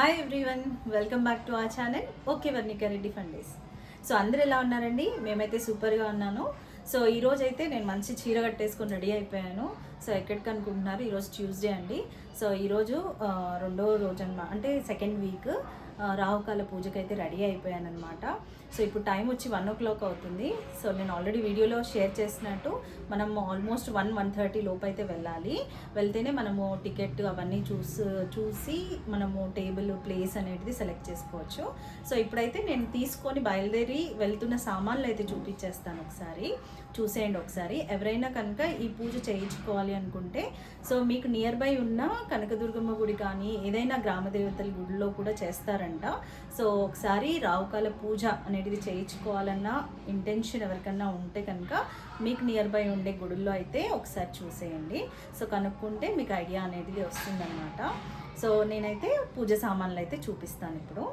Hi everyone, welcome back to our channel okay Varnika Reddy fundays. So అందరు ఎలా ఉన్నారండి? మేమైతే సూపర్గా ఉన్నాను. సో ఈరోజు అయితే నేను మంచి చీర కట్టేసుకొని రెడీ అయిపోయాను. సో ఎక్కడికి అనుకుంటున్నారు? ఈరోజు ట్యూస్డే అండి. సో ఈరోజు రెండో రోజు అన్నమాట, అంటే సెకండ్ వీక్ రాహుకాల పూజకి అయితే రెడీ అయిపోయాను అనమాట. సో ఇప్పుడు టైం వచ్చి 1 o'clock అవుతుంది. సో నేను ఆల్రెడీ వీడియోలో షేర్ చేసినట్టు మనం ఆల్మోస్ట్ 1-1:30 లోపు అయితే వెళ్ళాలి. వెళ్తేనే మనము టికెట్ అవన్నీ చూసి మనము టేబుల్ ప్లేస్ అనేది సెలెక్ట్ చేసుకోవచ్చు. సో ఇప్పుడైతే నేను తీసుకొని బయలుదేరి వెళ్తున్న సామాన్లు అయితే చూపించేస్తాను. ఒకసారి చూసేయండి. ఒకసారి ఎవరైనా కనుక ఈ పూజ చేయించుకోవాలి అనుకుంటే, సో మీకు నియర్ బై ఉన్న కనకదుర్గమ్మ గుడి కానీ ఏదైనా గ్రామ దేవతల గుడిలో కూడా చేస్తారంట. సో ఒకసారి రావుకాల పూజ అనేది చేయించుకోవాలన్న ఇంటెన్షన్ ఎవరికన్నా ఉంటే కనుక మీకు నియర్ బై ఉండే గుడుల్లో అయితే ఒకసారి చూసేయండి. సో కనుక్కుంటే మీకు ఐడియా అనేది వస్తుందన్నమాట. సో నేనైతే పూజ సామాన్లు అయితే చూపిస్తాను ఇప్పుడు.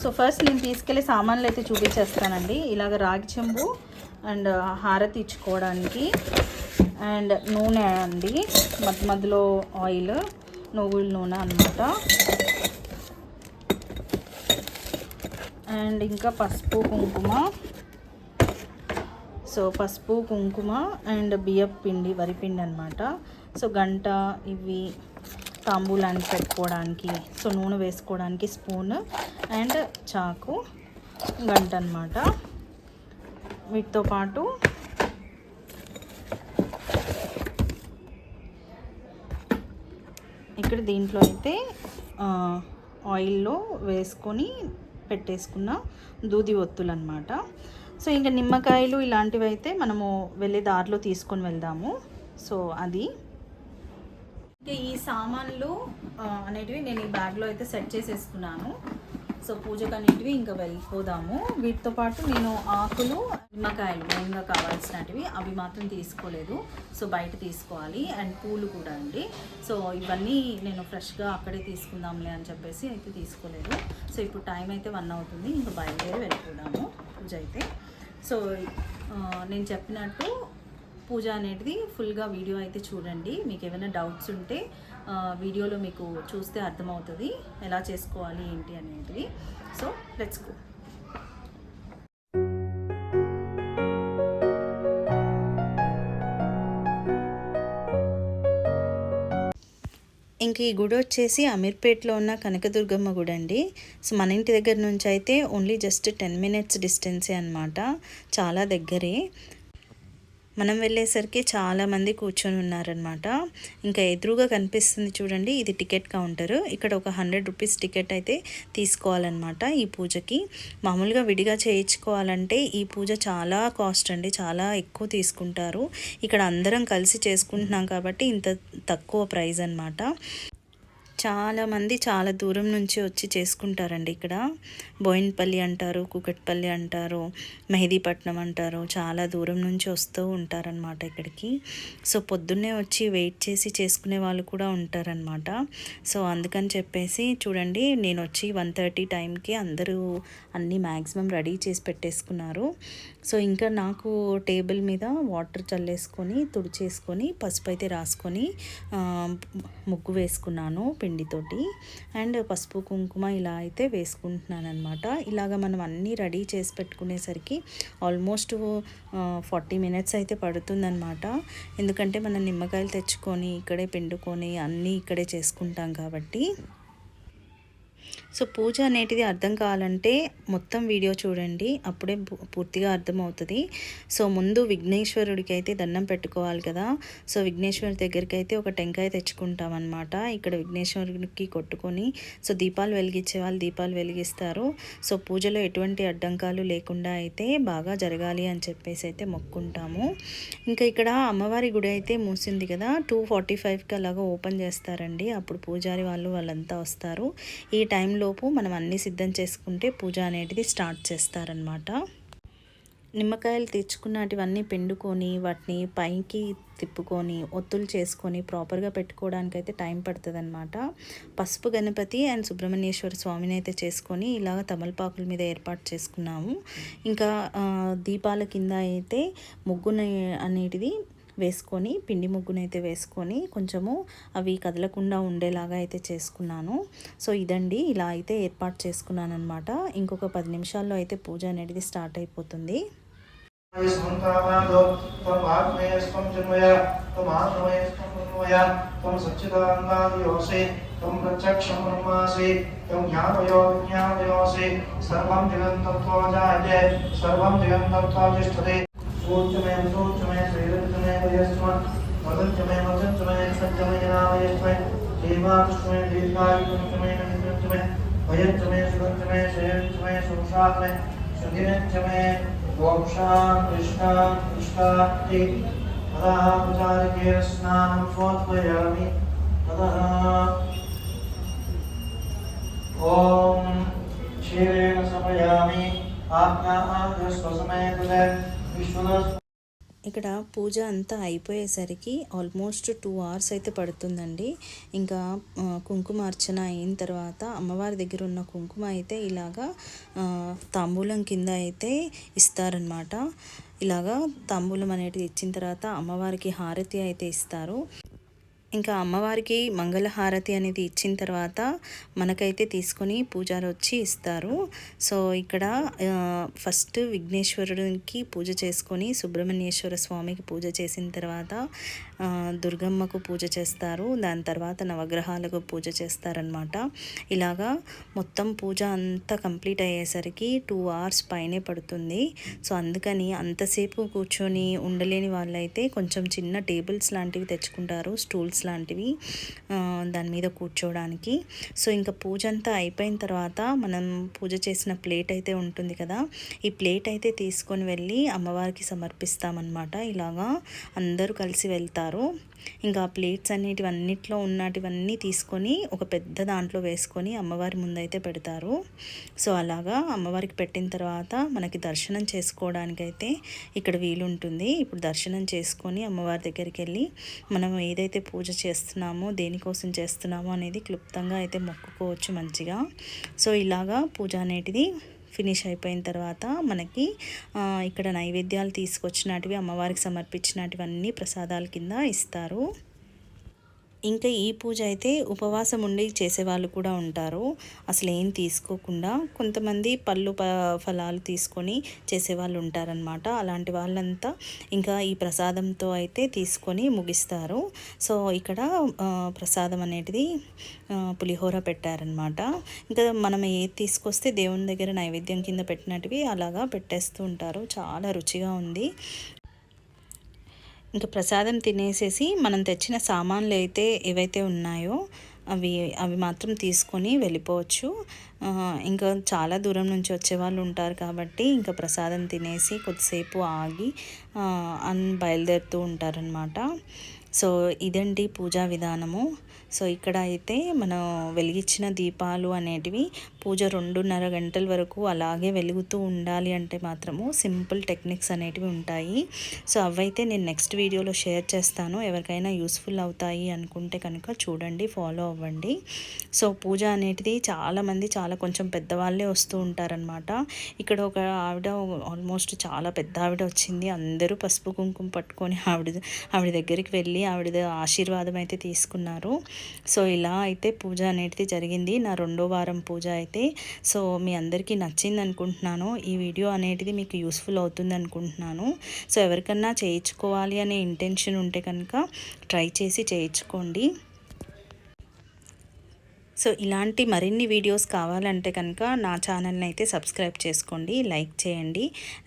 సో ఫస్ట్ నేను తీసుకెళ్ళే సామాన్లు అయితే చూపించేస్తానండి. ఇలాగ రాగి చెంబు అండ్ హారతి ఇచ్చుకోవడానికి అండ్ నూనె అండి, మధ్యలో ఆయిల్, నువ్వుల నూనె అన్నమాట. అండ్ ఇంకా పసుపు కుంకుమ. సో పసుపు కుంకుమ అండ్ బియ్యం పిండి, వరిపిండి అనమాట. సో గంట, ఇవి తాంబూలాన్ని పెట్టుకోవడానికి, సో నూనె వేసుకోవడానికి స్పూన్ అండ్ చాకు, గంట అనమాట. వీటితో పాటు ఇక్కడ దీంట్లో అయితే ఆయిల్లో వేసుకొని పెట్టేసుకున్న దూది ఒత్తులు అనమాట. సో ఇంకా నిమ్మకాయలు ఇలాంటివి అయితే మనము వెళ్ళే దారిలో తీసుకొని వెళ్దాము. సో అది ఇంకా ఈ సామాన్లు అనేటివి నేను ఈ బ్యాగ్లో అయితే సెట్ చేసేసుకున్నాను. సో పూజకు అనేటివి ఇంకా వెళ్ళిపోదాము. వీటితో పాటు నేను ఆకులు, నిమ్మకాయలు మెయిన్గా కావాల్సినవి అవి మాత్రం తీసుకోలేదు. సో బయట తీసుకోవాలి. అండ్ పూలు కూడా అండి. సో ఇవన్నీ నేను ఫ్రెష్గా అక్కడే తీసుకుందాంలే అని చెప్పేసి అయితే తీసుకోలేదు. సో ఇప్పుడు టైం అయితే 1 అవుతుంది. ఇంకా బయలుదేరి వెళ్ళిపోదాము పూజ అయితే. సో నేను చెప్పినట్టు పూజ అనేది ఫుల్గా వీడియో అయితే చూడండి. మీకు ఏమైనా డౌట్స్ ఉంటే వీడియోలో మీకు చూస్తే అర్థమవుతుంది ఎలా చేసుకోవాలి ఏంటి అనేది. So let's go. ఇంక ఈ గుడి వచ్చేసి అమీర్పేట్లో ఉన్న కనకదుర్గమ్మ గుడి అండి. సో మన ఇంటి దగ్గర నుంచి అయితే ఓన్లీ జస్ట్ 10 minutes డిస్టెన్సే అనమాట. చాలా దగ్గరే. మనం వెళ్ళేసరికి చాలామంది కూర్చొని ఉన్నారనమాట. ఇంకా ఎదురుగా కనిపిస్తుంది చూడండి, ఇది టికెట్ కౌంటర్. ఇక్కడ ఒక 100 రూపీస్ టికెట్ అయితే తీసుకోవాలన్నమాట ఈ పూజకి. మామూలుగా విడిగా చేయించుకోవాలంటే ఈ పూజ చాలా కాస్ట్ అండి, చాలా ఎక్కువ తీసుకుంటారు. ఇక్కడ అందరం కలిసి చేసుకుంటున్నాం కాబట్టి ఇంత తక్కువ ప్రైస్ అనమాట. చాలామంది చాలా దూరం నుంచి వచ్చి చేసుకుంటారండి. ఇక్కడ బోయిన్పల్లి అంటారు, కూకట్పల్లి అంటారు, మెహదీపట్నం అంటారు, చాలా దూరం నుంచి వస్తూ ఉంటారనమాట ఇక్కడికి. సో పొద్దున్నే వచ్చి వెయిట్ చేసి చేసుకునే వాళ్ళు కూడా ఉంటారనమాట. సో అందుకని చెప్పేసి చూడండి, నేను వచ్చి 1:30 టైంకి అందరూ అన్నీ మ్యాక్సిమం రెడీ చేసి పెట్టేసుకున్నారు. సో ఇంకా నాకు టేబుల్ మీద వాటర్ చల్లేసుకొని తుడిచేసుకొని పసుపు అయితే రాసుకొని ముగ్గు వేసుకున్నాను పిండితోటి. అండ్ పసుపు కుంకుమ ఇలా అయితే వేసుకుంటున్నాను అనమాట. ఇలాగ మనం అన్నీ రెడీ చేసి పెట్టుకునేసరికి ఆల్మోస్ట్ 40 minutes అయితే పడుతుందన్నమాట. ఎందుకంటే మనం నిమ్మకాయలు తెచ్చుకొని ఇక్కడే పిండుకొని అన్నీ ఇక్కడే చేసుకుంటాం కాబట్టి. సో పూజ అనేటిది అర్థం కావాలంటే మొత్తం వీడియో చూడండి, అప్పుడే పూర్తిగా అర్థమవుతుంది. సో ముందు విఘ్నేశ్వరుడికి అయితే దండం పెట్టుకోవాలి కదా. సో విఘ్నేశ్వరుడి దగ్గరికి అయితే ఒక టెంకాయ తెచ్చుకుంటాం అనమాట. ఇక్కడ విఘ్నేశ్వరుడికి కొట్టుకొని సో దీపాలు వెలిగించే వాళ్ళు దీపాలు వెలిగిస్తారు. సో పూజలో ఎటువంటి అడ్డంకాలు లేకుండా అయితే బాగా జరగాలి అని చెప్పేసి అయితే మొక్కుంటాము. ఇంకా ఇక్కడ అమ్మవారి గుడి అయితే మూసింది కదా, 2:45కి అలాగా ఓపెన్ చేస్తారండి. అప్పుడు పూజారి వాళ్ళంతా వస్తారు. ఈ టైంలోపు మనం అన్నీ సిద్ధం చేసుకుంటే పూజ అనేది స్టార్ట్ చేస్తారనమాట. నిమ్మకాయలు తెచ్చుకున్నటివన్నీ పిండుకొని వాటిని పైకి తిప్పుకొని ఒత్తులు చేసుకొని ప్రాపర్గా పెట్టుకోవడానికి అయితే టైం పడుతుంది అనమాట. పసుపు గణపతి అండ్ సుబ్రహ్మణ్యేశ్వర స్వామిని అయితే చేసుకొని ఇలాగ తమలపాకుల మీద ఏర్పాటు చేసుకున్నాము. ఇంకా దీపాల కింద అయితే ముగ్గుని అనేది వేసుకొని పిండి ముగ్గునైతే వేసుకొని కొంచెము అవి కదలకుండా ఉండేలాగా అయితే చేసుకున్నాను. సో ఇదండి, ఇలా అయితే ఏర్పాటు చేసుకున్నాను అనమాట. ఇంకొక 10 నిమిషాల్లో అయితే పూజ అనేది స్టార్ట్ అయిపోతుంది. सूर्यमय श्रीरंजमय वयस्व मदंजमय सज्जमय नामयस्मय देवाकृष्णमय दीर्घायुष्मय नित्यंजमय वयंजमय सुरंजमय श्रेयंजमय सुरसामय सुधिरंजमय गोक्षां कृष्णाति ततः प्रचारिके स्नानं स्वोत्पयामि ततः ॐ क्षीरेण समयामि ఇక్కడ పూజ అంతా అయిపోయేసరికి ఆల్మోస్ట్ 2 hours అయితే పడుతుందండి. ఇంకా కుంకుమార్చన అయిన తర్వాత అమ్మవారి దగ్గర ఉన్న కుంకుమ అయితే ఇలాగా తాంబూలం కింద అయితే ఇస్తారనమాట. ఇలాగా తాంబూలం అనేది ఇచ్చిన తర్వాత అమ్మవారికి హారతి అయితే ఇస్తారు. ఇంకా అమ్మవారికి మంగళహారతి అనేది ఇచ్చిన తర్వాత మనకైతే తీసుకొని పూజారి వచ్చి ఇస్తారు. సో ఇక్కడ ఫస్ట్ విఘ్నేశ్వరుడికి పూజ చేసుకొని సుబ్రహ్మణ్యేశ్వర స్వామికి పూజ చేసిన తర్వాత దుర్గమ్మకు పూజ చేస్తారు. దాని తర్వాత నవగ్రహాలకు పూజ చేస్తారనమాట. ఇలాగా మొత్తం పూజ అంతా కంప్లీట్ అయ్యేసరికి 2 hours పైనే పడుతుంది. సో అందుకని అంతసేపు కూర్చొని ఉండలేని వాళ్ళైతే కొంచెం చిన్న టేబుల్స్ లాంటివి తెచ్చుకుంటారు, స్టూల్స్ లాంటివి దాని మీద కూర్చోవడానికి. సో ఇంకా పూజ అంతా అయిపోయిన తర్వాత మనం పూజ చేసిన ప్లేట్ అయితే ఉంటుంది కదా, ఈ ప్లేట్ అయితే తీసుకొని వెళ్ళి అమ్మవారికి సమర్పిస్తామన్నమాట. ఇలాగా అందరూ కలిసి వెళ్తారు. ఇంకా ప్లేట్స్ అన్నిటిలో ఉన్నటివన్నీ తీసుకొని ఒక పెద్ద దాంట్లో వేసుకొని అమ్మవారి ముందైతే పెడతారు. సో అలాగా అమ్మవారికి పెట్టిన తర్వాత మనకి దర్శనం చేసుకోవడానికైతే ఇక్కడ వీలుంటుంది. ఇప్పుడు దర్శనం చేసుకొని అమ్మవారి దగ్గరికి వెళ్ళి మనం ఏదైతే పూజ చేస్తున్నామో దేనికోసం చేస్తున్నామో అనేది క్లుప్తంగా అయితే మొక్కుకోవచ్చు మంచిగా. సో ఇలాగా పూజ అనేది ఫినిష్ అయిపోయిన తర్వాత మనకి ఇక్కడ నైవేద్యాలు తీసుకొచ్చినటివి అమ్మవారికి సమర్పించినటివన్నీ ప్రసాదాల కింద ఇస్తారు. ఇంకా ఈ పూజ అయితే ఉపవాసం ఉండి చేసేవాళ్ళు కూడా ఉంటారు, అసలు ఏం తీసుకోకుండా. కొంతమంది పళ్ళు ఫలాలు తీసుకొని చేసేవాళ్ళు ఉంటారనమాట. అలాంటి వాళ్ళంతా ఇంకా ఈ ప్రసాదంతో అయితే తీసుకొని ముగిస్తారు. సో ఇక్కడ ప్రసాదం అనేది పులిహోర పెట్టారనమాట. ఇంకా మనం ఏది తీసుకొస్తే దేవుని దగ్గర నైవేద్యం కింద పెట్టినటివి అలాగా పెట్టేస్తూ ఉంటారు. చాలా రుచిగా ఉంది. ఇంకా ప్రసాదం తినేసేసి మనం తెచ్చిన సామాన్లు అయితే ఏవైతే ఉన్నాయో అవి మాత్రం తీసుకొని వెళ్ళిపోవచ్చు. ఇంకా చాలా దూరం నుంచి వచ్చేవాళ్ళు ఉంటారు కాబట్టి ఇంకా ప్రసాదం తినేసి కొద్దిసేపు ఆగి బయలుదేరుతూ ఉంటారనమాట. సో ఇదండి పూజా విధానము. సో ఇక్కడ అయితే మనం వెలిగించిన దీపాలు అనేటివి పూజ 2.5 గంటల వరకు అలాగే వెలుగుతూ ఉండాలి అంటే మాత్రము సింపుల్ టెక్నిక్స్ అనేటివి ఉంటాయి. సో అవైతే నేను నెక్స్ట్ వీడియోలో షేర్ చేస్తాను. ఎవరికైనా యూస్ఫుల్ అవుతాయి అనుకుంటే కనుక చూడండి, ఫాలో అవ్వండి. సో పూజ అనేటిది చాలామంది చాలా కొంచెం పెద్దవాళ్ళే వస్తూ ఉంటారనమాట. ఇక్కడ ఒక ఆవిడ ఆల్మోస్ట్ చాలా పెద్ద ఆవిడ వచ్చింది. అందరూ పసుపు కుంకుమ పట్టుకొని ఆవిడ దగ్గరికి వెళ్ళి ఆవిడ ఆశీర్వాదం అయితే తీసుకున్నారు. సో ఇలా అయితే పూజ అనేది జరిగింది, నా 2వ వారం పూజ అయితే. సో మీ అందరికీ నచ్చింది అనుకుంటున్నాను. ఈ వీడియో అనేది మీకు యూస్ఫుల్ అవుతుంది అనుకుంటున్నాను. సో ఎవరికన్నా చేయించుకోవాలి అనే ఇంటెన్షన్ ఉంటే కనుక ట్రై చేసి చేయించుకోండి. సో ఇలాంటి మరిన్ని వీడియోస్ కావాలంటే కనుక నా ఛానల్ని అయితే సబ్స్క్రైబ్ చేసుకోండి, లైక్ చేయండి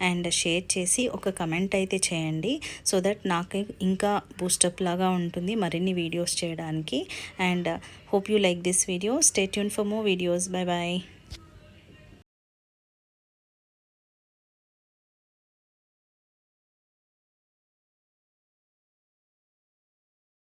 అండ్ షేర్ చేసి ఒక కమెంట్ అయితే చేయండి. సో దట్ నాకు ఇంకా బూస్టప్ లాగా ఉంటుంది మరిన్ని వీడియోస్ చేయడానికి. And hope you like this video. Stay tune for more videos. Bye bye.